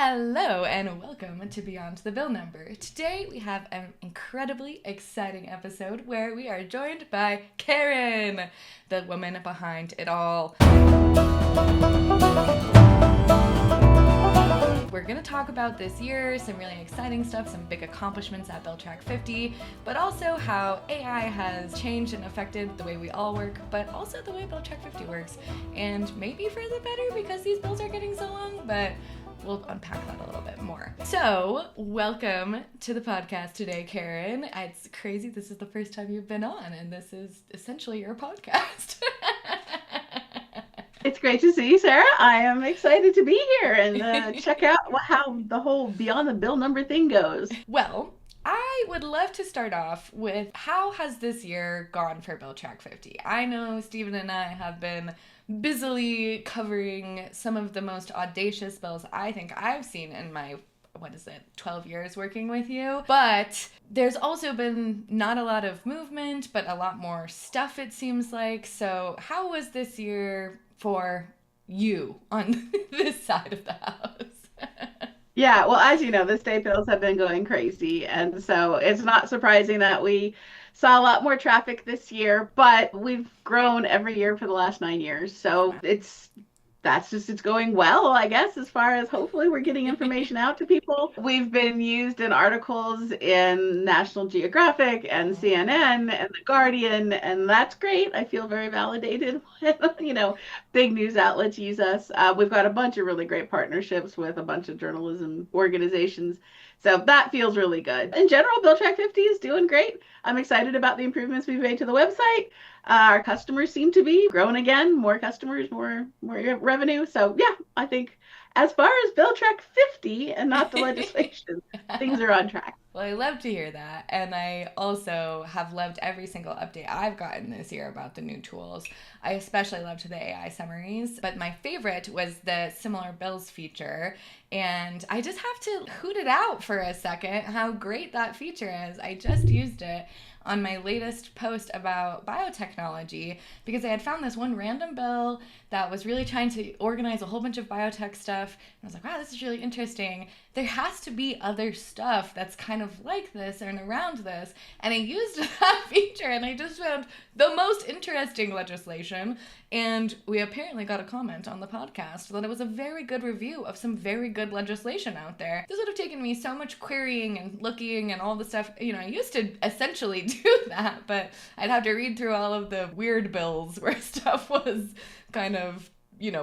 Hello and welcome to Beyond the Bill Number. Today we have an incredibly exciting episode where we are joined by Karen, the woman behind it all. We're going to talk about this year, some really exciting stuff, some big accomplishments at BillTrack50, but also how AI has changed and affected the way we all work, but also the way BillTrack50 works, and maybe for the better because these bills are getting so long, but we'll unpack that a little bit more. So, welcome to the podcast today, Karen. It's crazy. This is the first time you've been on, and this is essentially your podcast. It's great to see you, Sarah. I am excited to be here and check out how the whole Beyond the Bill Number thing goes. Well, I would love to start off with how has this year gone for BillTrack50? I know Stephen and I have been busily covering some of the most audacious bills I think I've seen in my 12 years working with you. But there's also been not a lot of movement, but a lot more stuff, it seems like. So how was this year for you on this side of the house? Yeah, well, as you know, the state bills have been going crazy. And so it's not surprising that we saw a lot more traffic this year, but we've grown every year for the last 9 years. So it's going well, I guess, as far as hopefully we're getting information out to people. We've been used in articles in National Geographic and CNN and The Guardian, and that's great. I feel very validated when, big news outlets use us. We've got a bunch of really great partnerships with a bunch of journalism organizations. So that feels really good. In general, BillTrack50 is doing great. I'm excited about the improvements we've made to the website. Our customers seem to be growing again, more customers, more revenue. So yeah, I think as far as BillTrack50 and not the legislation, things are on track. Well, I love to hear that. And I also have loved every single update I've gotten this year about the new tools. I especially loved the AI summaries, but my favorite was the similar bills feature. And I just have to hoot it out for a second how great that feature is. I just used it on my latest post about biotechnology because I had found this one random bill that was really trying to organize a whole bunch of biotech stuff. And I was like, wow, this is really interesting. There has to be other stuff that's kind of like this and around this. And I used that feature and I just found the most interesting legislation. And we apparently got a comment on the podcast that it was a very good review of some very good legislation out there. This would have taken me so much querying and looking and all the stuff. I used to essentially do that, but I'd have to read through all of the weird bills where stuff was kind of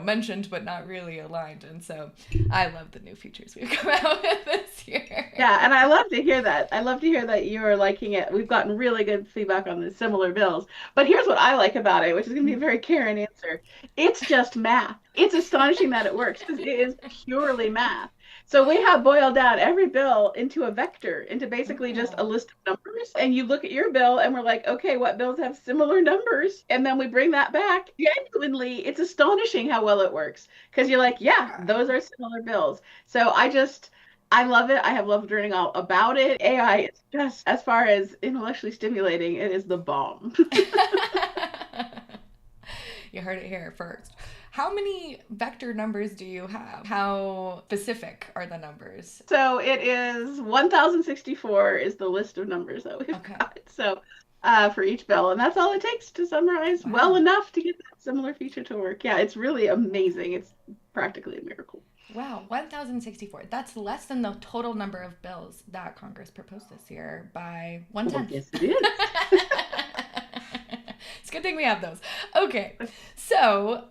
mentioned but not really aligned. And so I love the new features we've come out with this year. Yeah, and I love to hear that. I love to hear that you're liking it. We've gotten really good feedback on the similar bills. But here's what I like about it, which is going to be a very Karen answer. It's just math. It's astonishing that it works because it is purely math. So we have boiled down every bill into a vector, into basically just a list of numbers. And you look at your bill and we're like, okay, what bills have similar numbers? And then we bring that back. Genuinely, it's astonishing how well it works. Because you're like, yeah, those are similar bills. So I love it. I have loved learning all about it. AI is just, as far as intellectually stimulating, it is the bomb. You heard it here first. How many vector numbers do you have? How specific are the numbers? So it is 1064 is the list of numbers that we've got. So for each bill. And that's all it takes to summarize well enough to get that similar feature to work. Yeah, it's really amazing. It's practically a miracle. Wow, 1,064. That's less than the total number of bills that Congress proposed this year by 1/10. Well, yes, it is. It's a good thing we have those. Okay, so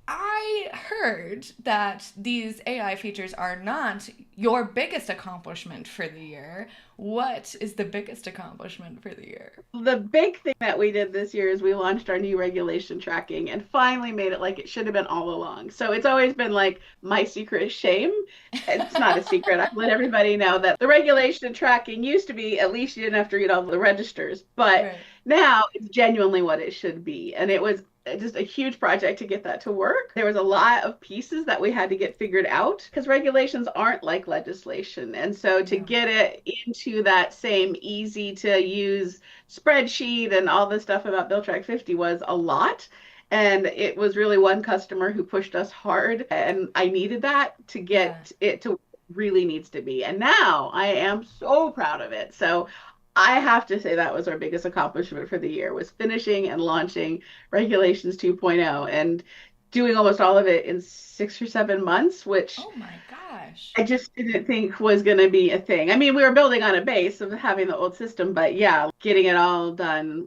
I heard that these AI features are not your biggest accomplishment for the year. What is the biggest accomplishment for the year? The big thing that we did this year is we launched our new regulation tracking and finally made it like it should have been all along. So it's always been like my secret shame. It's not a secret. I've let everybody know that the regulation tracking used to be at least you didn't have to read all the registers, but now it's genuinely what it should be. And it was just a huge project to get that to work. There was a lot of pieces that we had to get figured out because regulations aren't like legislation. And so to get it into that same easy to use spreadsheet and all this stuff about BillTrack50 was a lot. And it was really one customer who pushed us hard, and I needed that to get it to really needs to be. And now I am so proud of it. So I have to say that was our biggest accomplishment for the year was finishing and launching Regulations 2.0 and doing almost all of it in 6 or 7 months, which Oh my gosh. I just didn't think was going to be a thing. I mean, we were building on a base of having the old system, but yeah, getting it all done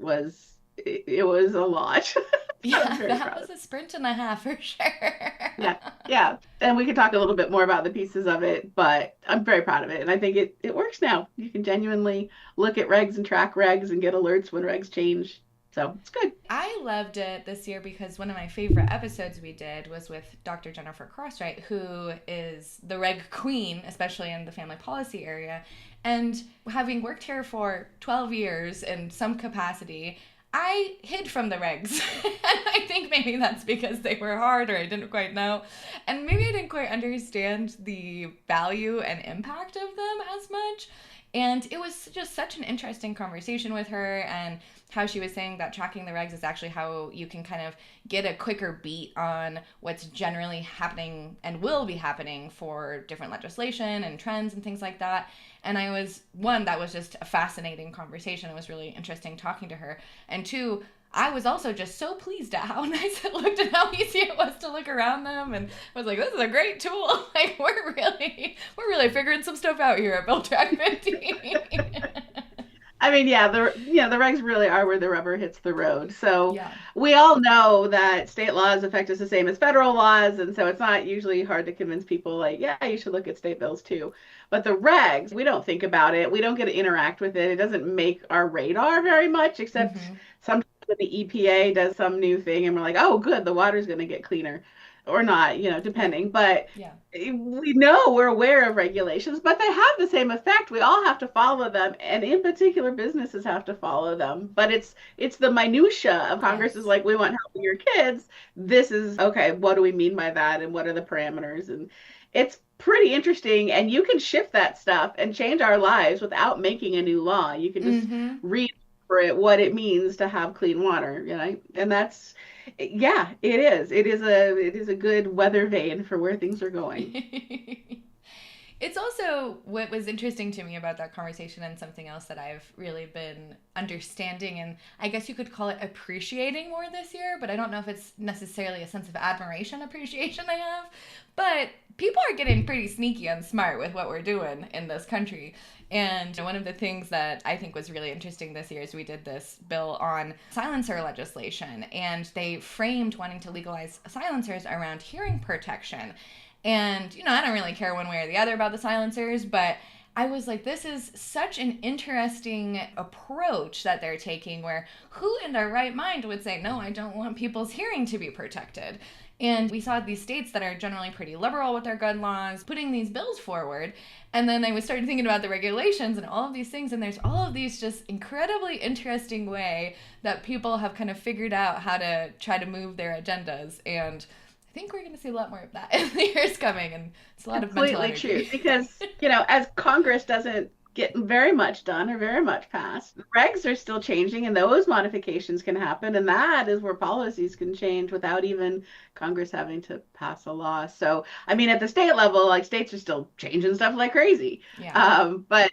it was a lot. So I was Yeah, very that proud was of it. a sprint and a half for sure. Yeah, yeah. And we could talk a little bit more about the pieces of it, but I'm very proud of it. And I think it works now. You can genuinely look at regs and track regs and get alerts when regs change. So it's good. I loved it this year because one of my favorite episodes we did was with Dr. Jennifer Crosswright, who is the reg queen, especially in the family policy area. And having worked here for 12 years in some capacity, I hid from the regs. And I think maybe that's because they were hard or I didn't quite know. And maybe I didn't quite understand the value and impact of them as much. And it was just such an interesting conversation with her, and how she was saying that tracking the regs is actually how you can kind of get a quicker beat on what's generally happening and will be happening for different legislation and trends and things like that. And that was just a fascinating conversation. It was really interesting talking to her. And two, I was also just so pleased at how nice it looked and how easy it was to look around them, and I was like, this is a great tool. Like we're really figuring some stuff out here at BillTrack50. I mean, yeah, the regs really are where the rubber hits the road. So Yeah. we all know that state laws affect us the same as federal laws, and so it's not usually hard to convince people like, yeah, you should look at state bills too. But the regs, we don't think about it. We don't get to interact with it. It doesn't make our radar very much, except Mm-hmm. sometimes when the EPA does some new thing and we're like, oh, good, the water's going to get cleaner or not, Right. depending. But Yeah. we know we're aware of regulations, but they have the same effect. We all have to follow them, and in particular, businesses have to follow them. But it's the minutia of Congress is Yes. like, we want help with your kids. This is okay. What do we mean by that, and what are the parameters? And it's pretty interesting. And you can shift that stuff and change our lives without making a new law. You can just Mm-hmm. read for it what it means to have clean water, and that's yeah, it is. It is a good weather vane for where things are going. It's also what was interesting to me about that conversation, and something else that I've really been understanding, and I guess you could call it appreciating more this year, but I don't know if it's necessarily a sense of admiration appreciation I have. But people are getting pretty sneaky and smart with what we're doing in this country. And one of the things that I think was really interesting this year is we did this bill on silencer legislation, and they framed wanting to legalize silencers around hearing protection. And, I don't really care one way or the other about the silencers, but I was like, this is such an interesting approach that they're taking, where who in their right mind would say, no, I don't want people's hearing to be protected? And we saw these states that are generally pretty liberal with their gun laws putting these bills forward. And then I started thinking about the regulations and all of these things. And there's all of these just incredibly interesting way that people have kind of figured out how to try to move their agendas. And I think we're going to see a lot more of that in the years coming. And it's a lot of mental Completely true. energy. Because, as Congress doesn't get very much done or very much passed, regs are still changing and those modifications can happen. And that is where policies can change without even Congress having to pass a law. So, I mean, at the state level, like states are still changing stuff like crazy. Yeah. But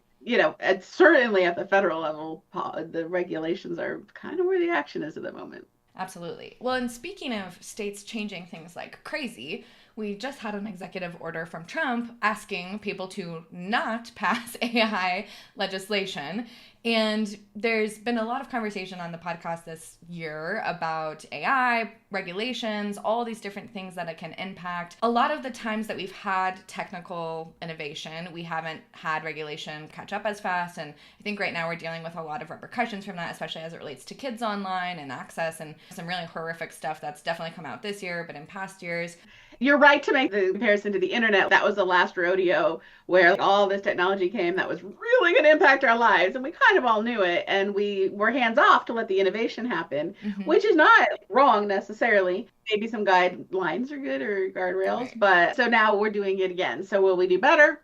certainly at the federal level, the regulations are kind of where the action is at the moment. Absolutely. Well, and speaking of states changing things like crazy, we just had an executive order from Trump asking people to not pass AI legislation. And there's been a lot of conversation on the podcast this year about AI, regulations, all these different things that it can impact. A lot of the times that we've had technical innovation, we haven't had regulation catch up as fast. And I think right now we're dealing with a lot of repercussions from that, especially as it relates to kids online and access, and some really horrific stuff that's definitely come out this year, but in past years. You're right to make the comparison to the internet. That was the last rodeo where all this technology came that was really going to impact our lives. And we kind of all knew it. And we were hands off to let the innovation happen, Mm-hmm. which is not wrong necessarily. Maybe some guidelines are good or guardrails. Right. But so now we're doing it again. So will we do better?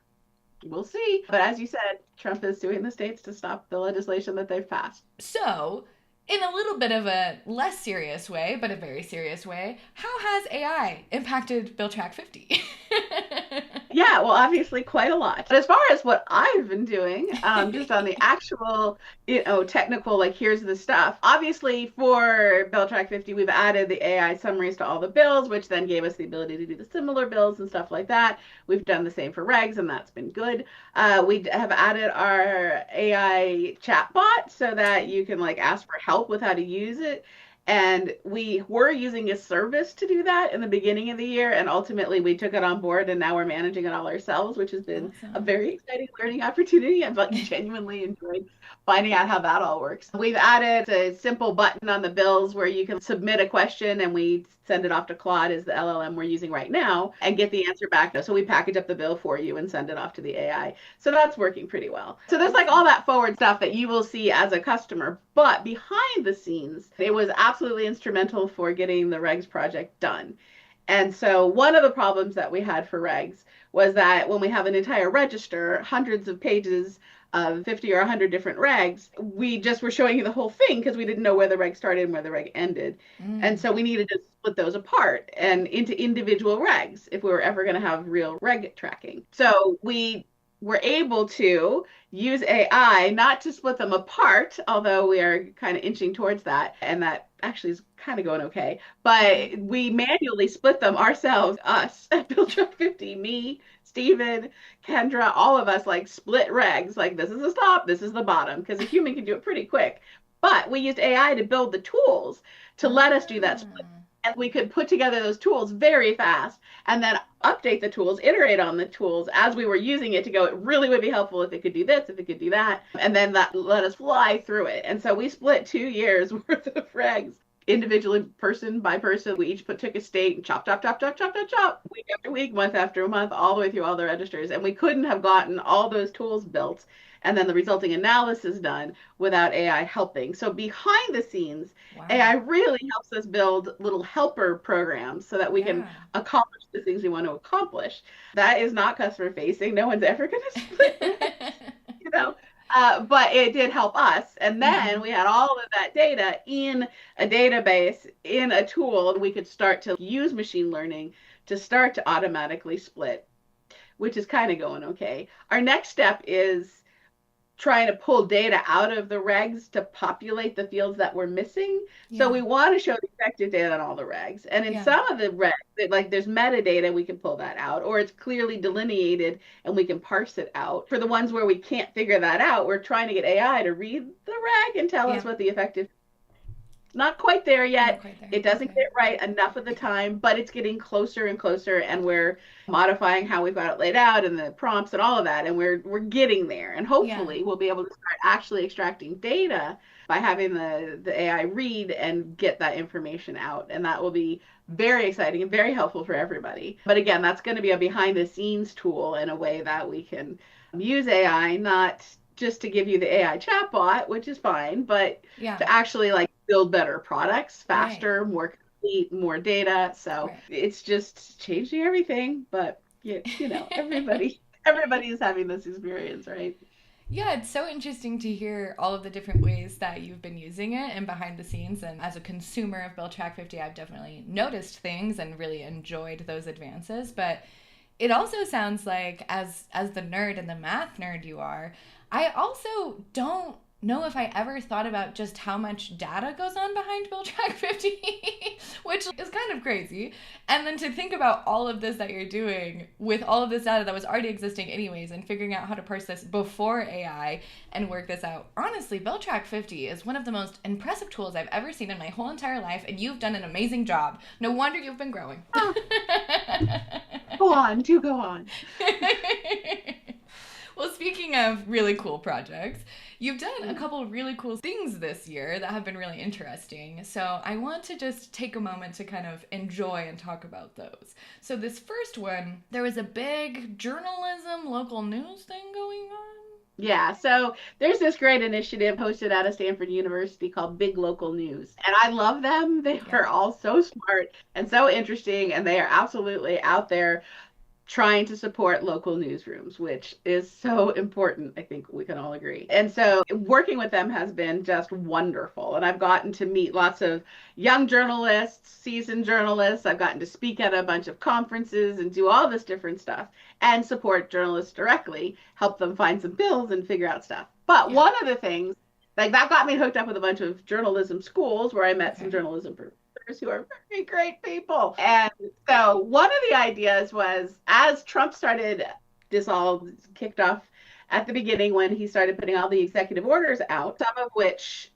We'll see. But as you said, Trump is suing the states to stop the legislation that they've passed. So, in a little bit of a less serious way, but a very serious way, how has AI impacted BillTrack50? Yeah, well, obviously quite a lot. But as far as what I've been doing, just on the actual, technical, like here's the stuff. Obviously, for BillTrack50, we've added the AI summaries to all the bills, which then gave us the ability to do the similar bills and stuff like that. We've done the same for regs, and that's been good. We have added our AI chatbot so that you can like ask for help with how to use it. And we were using a service to do that in the beginning of the year. And ultimately, we took it on board and now we're managing it all ourselves, which has been a Awesome. very exciting learning opportunity. I've like genuinely enjoyed finding out how that all works. We've added a simple button on the bills where you can submit a question and we send it off to Claude, is the LLM we're using right now, and get the answer back. So we package up the bill for you and send it off to the AI. So that's working pretty well. So there's like all that forward stuff that you will see as a customer, but behind the scenes, it was absolutely instrumental for getting the regs project done. And so one of the problems that we had for regs was that when we have an entire register, hundreds of pages of 50 or 100 different regs, we just were showing you the whole thing because we didn't know where the reg started and where the reg ended. And so we needed to split those apart and into individual regs if we were ever going to have real reg tracking. So we were able to use AI not to split them apart, although we are kind of inching towards that, and that actually is kind of going okay. But we manually split them ourselves, us at BillTrack50, me, Steven, Kendra, all of us like split regs. Like this is the top, this is the bottom, because a human can do it pretty quick. But we used AI to build the tools to let us do that split. And we could put together those tools very fast and then update the tools, iterate on the tools as we were using it to go, it really would be helpful if it could do this, if it could do that. And then that let us fly through it. And so we split 2 years worth of regs individually, person by person. We each took a state and chop, chop, chop, chop, chop, chop, chop, week after week, month after month, all the way through all the registers. And we couldn't have gotten all those tools built and then the resulting analysis done without AI helping. So behind the scenes, Wow. AI really helps us build little helper programs so that we can accomplish the things we want to accomplish. That is not customer facing. No one's ever going to split it, you know. But it did help us. And then we had all of that data in a database, in a tool, and we could start to use machine learning to start to automatically split, which is kind of going okay. Our next step is trying to pull data out of the regs to populate the fields that we're missing. So we want to show the effective data on all the regs. And in some of the regs, like there's metadata, we can pull that out, or it's clearly delineated and we can parse it out. For the ones where we can't figure that out, we're trying to get AI to read the reg and tell us what the effective. Not quite there yet. Quite there. It doesn't get it right enough of the time, but it's getting closer and closer, and we're modifying how we've got it laid out and the prompts and all of that, and we're getting there. And hopefully we'll be able to start actually extracting data by having the AI read and get that information out. And that will be very exciting and very helpful for everybody. But again, that's going to be a behind the scenes tool in a way that we can use AI, not just to give you the AI chatbot, which is fine, but to actually like build better products faster, more complete, more data. So it's just changing everything. But everybody is having this experience, right? Yeah, it's so interesting to hear all of the different ways that you've been using it and behind the scenes. And as a consumer of BillTrack50, I've definitely noticed things and really enjoyed those advances. But it also sounds like, as the nerd and the math nerd you are, I also don't know if I ever thought about just how much data goes on behind BillTrack50, which is kind of crazy. And then to think about all of this that you're doing with all of this data that was already existing anyways and figuring out how to parse this before AI and work this out. Honestly, BillTrack50 is one of the most impressive tools I've ever seen in my whole entire life, and you've done an amazing job. No wonder you've been growing. Go on, do go on. Well, speaking of really cool projects, you've done a couple of really cool things this year that have been really interesting. So I want to just take a moment to kind of enjoy and talk about those. So this first one, there was a big journalism, local news thing going on. Yeah, so there's this great initiative hosted out of Stanford University called Big Local News. And I love them. They are all so smart and so interesting, and they are absolutely out there trying to support local newsrooms, which is so important. I think we can all agree. And so working with them has been just wonderful. And I've gotten to meet lots of young journalists, seasoned journalists. I've gotten to speak at a bunch of conferences and do all this different stuff and support journalists directly, help them find some bills and figure out stuff. But Yeah. one of the things, like that got me hooked up with a bunch of journalism schools where I met some Okay. journalism professors who are very great people. And so one of the ideas was, as Trump started, this all kicked off at the beginning when he started putting all the executive orders out, some of which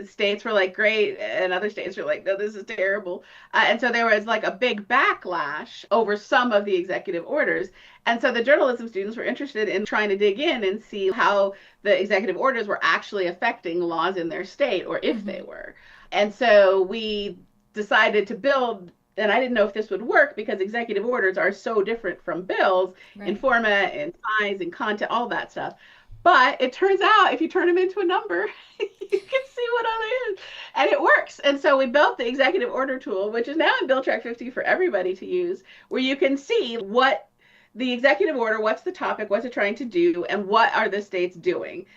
states were like, great, and other states were like, no, this is terrible. And so there was like a big backlash over some of the executive orders. And so the journalism students were interested in trying to dig in and see how the executive orders were actually affecting laws in their state, or if they were. And so we decided to build, and I didn't know if this would work because executive orders are so different from bills in format and size and content, all that stuff. But it turns out if you turn them into a number, you can see what all it is. And it works. And so we built the executive order tool, which is now in BillTrack50 for everybody to use, where you can see what the executive order, what's the topic, what's it trying to do, and what are the states doing,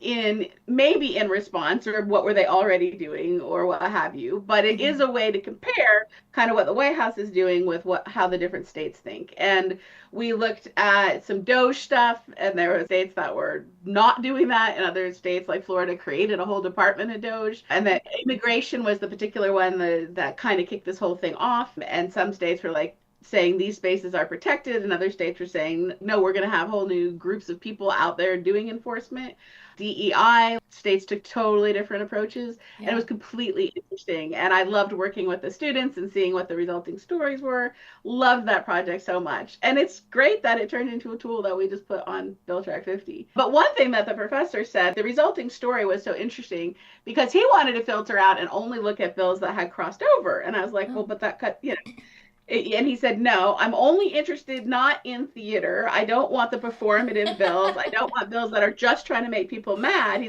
in maybe in response, or what were they already doing, or what have you. But it is a way to compare kind of what the White House is doing with how the different states think. And we looked at some DOGE stuff, and there were states that were not doing that, and other states like Florida created a whole department of DOGE. And that immigration was the particular one that kind of kicked this whole thing off. And some states were like, saying these spaces are protected, and other states are saying, no, we're going to have whole new groups of people out there doing enforcement. DEI, states took totally different approaches, and it was completely interesting. And I loved working with the students and seeing what the resulting stories were. Loved that project so much. And it's great that it turned into a tool that we just put on BillTrack50. But one thing that the professor said, the resulting story was so interesting because he wanted to filter out and only look at bills that had crossed over. And I was like, well, but that cut, and he said, no, I'm only interested not in theater. I don't want the performative bills. I don't want bills that are just trying to make people mad.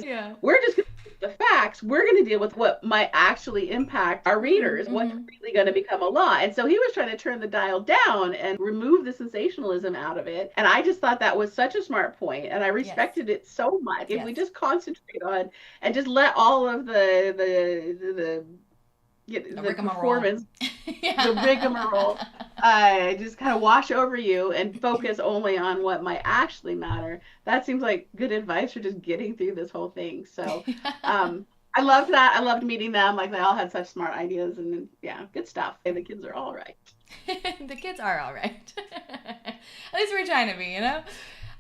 We're just going to the facts. We're going to deal with what might actually impact our readers, what's really going to become a law. And so he was trying to turn the dial down and remove the sensationalism out of it. And I just thought that was such a smart point, and I respected it so much. If we just concentrate on and just let all of the performance, the rigmarole, just kind of wash over you and focus only on what might actually matter. That seems like good advice for just getting through this whole thing. So I loved that. I loved meeting them. Like, they all had such smart ideas, and yeah, good stuff. And the kids are all right. The kids are all right. At least we're trying to be,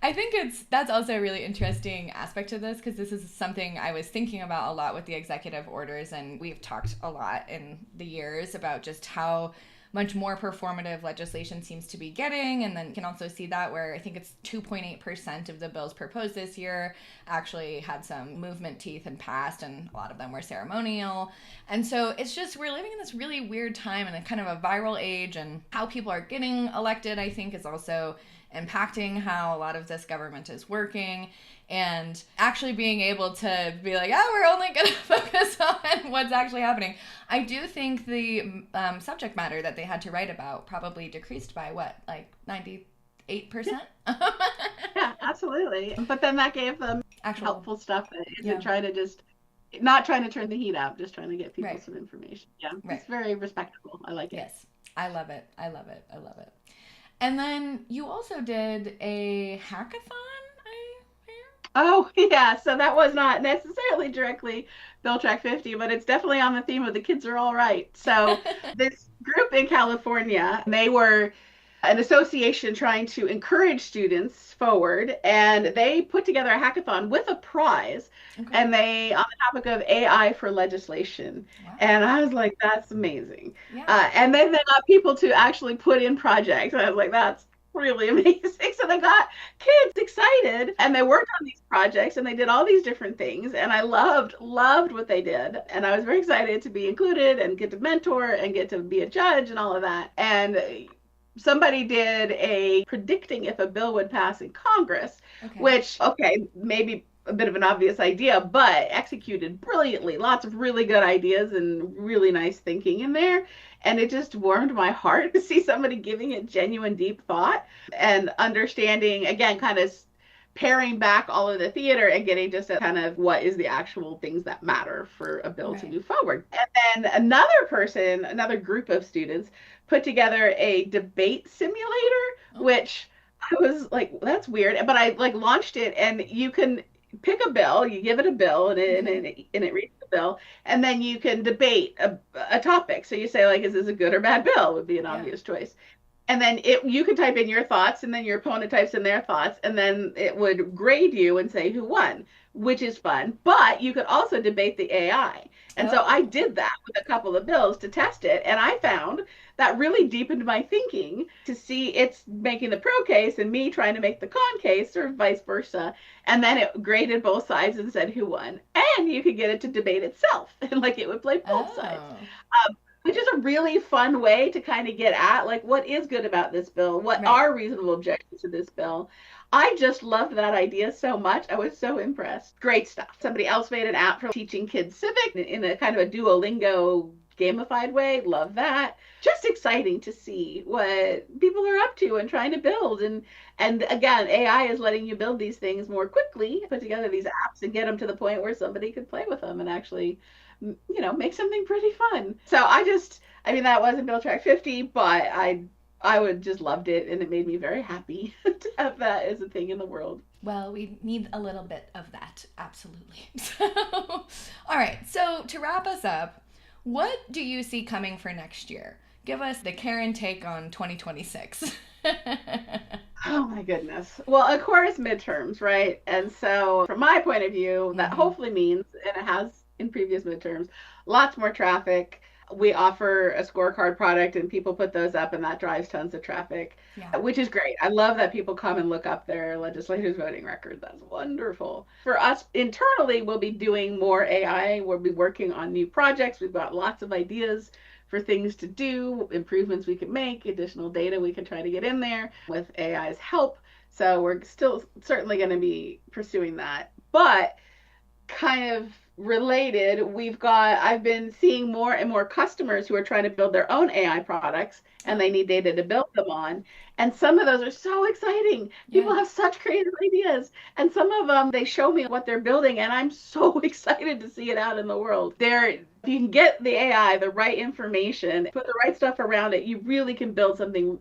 I think that's also a really interesting aspect of this, because this is something I was thinking about a lot with the executive orders, and we've talked a lot in the years about just how much more performative legislation seems to be getting. And then you can also see that where I think it's 2.8% of the bills proposed this year actually had some movement teeth and passed, and a lot of them were ceremonial. And so it's just, we're living in this really weird time and a kind of a viral age, and how people are getting elected, I think, is also impacting how a lot of this government is working, and actually being able to be like, oh, we're only going to focus on what's actually happening. I do think the subject matter that they had to write about probably decreased by like 98%? Yeah, absolutely. But then that gave them helpful stuff that isn't trying to just, not trying to turn the heat up, just trying to get people some information. Yeah, it's very respectable. I like it. Yes, I love it. I love it. I love it. And then you also did a hackathon, I hear? Oh, yeah. So that was not necessarily directly BillTrack50, but it's definitely on the theme of the kids are all right. So this group in California, they were an association trying to encourage students forward, and they put together a hackathon with a prize, and they, on the topic of AI for legislation. Wow. And I was like, that's amazing. And then they got people to actually put in projects, and I was like, that's really amazing. So they got kids excited, and they worked on these projects, and they did all these different things, and I loved what they did, and I was very excited to be included and get to mentor and get to be a judge and all of that. And somebody did a predicting if a bill would pass in Congress, which, maybe a bit of an obvious idea, but executed brilliantly. Lots of really good ideas and really nice thinking in there. And it just warmed my heart to see somebody giving it genuine, deep thought and understanding, again, kind of paring back all of the theater and getting just a kind of what is the actual things that matter for a bill to move forward. And then another group of students put together a debate simulator, which I was like, that's weird. But I like launched it, and you can pick a bill, you give it a bill, and it reads the bill, and then you can debate a topic. So you say, like, is this a good or bad bill? Would be an obvious choice. And then you could type in your thoughts, and then your opponent types in their thoughts, and then it would grade you and say who won, which is fun. But you could also debate the AI. And so I did that with a couple of bills to test it, and I found that really deepened my thinking to see it's making the pro case and me trying to make the con case, or vice versa. And then it graded both sides and said who won. And you could get it to debate itself, and like it would play both sides. Which is a really fun way to kind of get at, like, what is good about this bill? What are reasonable objections to this bill? I just loved that idea so much. I was so impressed. Great stuff. Somebody else made an app for teaching kids civic in a kind of a Duolingo gamified way. Love that. Just exciting to see what people are up to and trying to build. And again, AI is letting you build these things more quickly, put together these apps and get them to the point where somebody could play with them and actually, make something pretty fun. So that wasn't BillTrack50, but I would just loved it, and it made me very happy to have that as a thing in the world. Well, we need a little bit of that, absolutely. All right, so to wrap us up, what do you see coming for next year? Give us the Karen take on 2026. Oh my goodness. Well, of course, midterms, right? And so from my point of view, that hopefully means, and it has in previous midterms, lots more traffic. We offer a scorecard product, and people put those up, and that drives tons of traffic, which is great. I love that people come and look up their legislators' voting record. That's wonderful. For us internally, we'll be doing more AI. We'll be working on new projects. We've got lots of ideas for things to do, improvements we can make, additional data we can try to get in there with AI's help. So we're still certainly going to be pursuing that. But kind of related, I've been seeing more and more customers who are trying to build their own AI products, and they need data to build them on. And some of those are so exciting. People have such creative ideas. And some of them, they show me what they're building, and I'm so excited to see it out in the world. If you can get the AI the right information, put the right stuff around it, you really can build something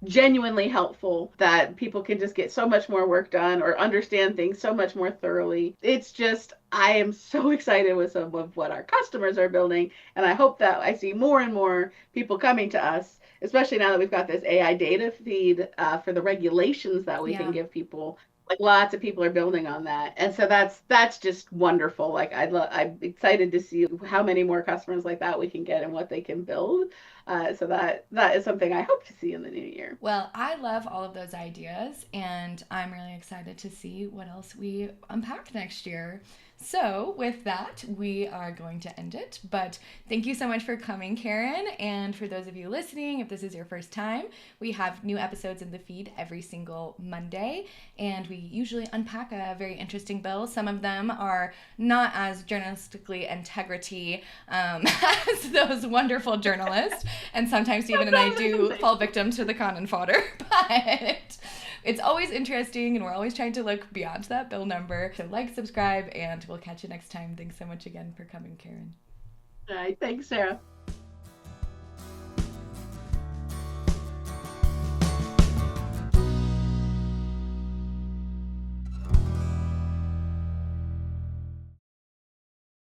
genuinely helpful that people can just get so much more work done or understand things so much more thoroughly. It's just, I am so excited with some of what our customers are building, and I hope that I see more and more people coming to us, especially now that we've got this AI data feed for the regulations that we can give people. Like, lots of people are building on that, and so that's just wonderful. Like, I'm excited to see how many more customers like that we can get and what they can build. So that is something I hope to see in the new year. Well, I love all of those ideas, and I'm really excited to see what else we unpack next year. So with that, we are going to end it. But thank you so much for coming, Karen. And for those of you listening, if this is your first time, we have new episodes in the feed every single Monday. And we usually unpack a very interesting bill. Some of them are not as journalistically integrity as those wonderful journalists. And sometimes Stephen and I do fall victim to the cannon fodder. But it's always interesting, and we're always trying to look beyond that bill number. So like, subscribe, and we'll catch you next time. Thanks so much again for coming, Karen. All right. Thanks, Sarah.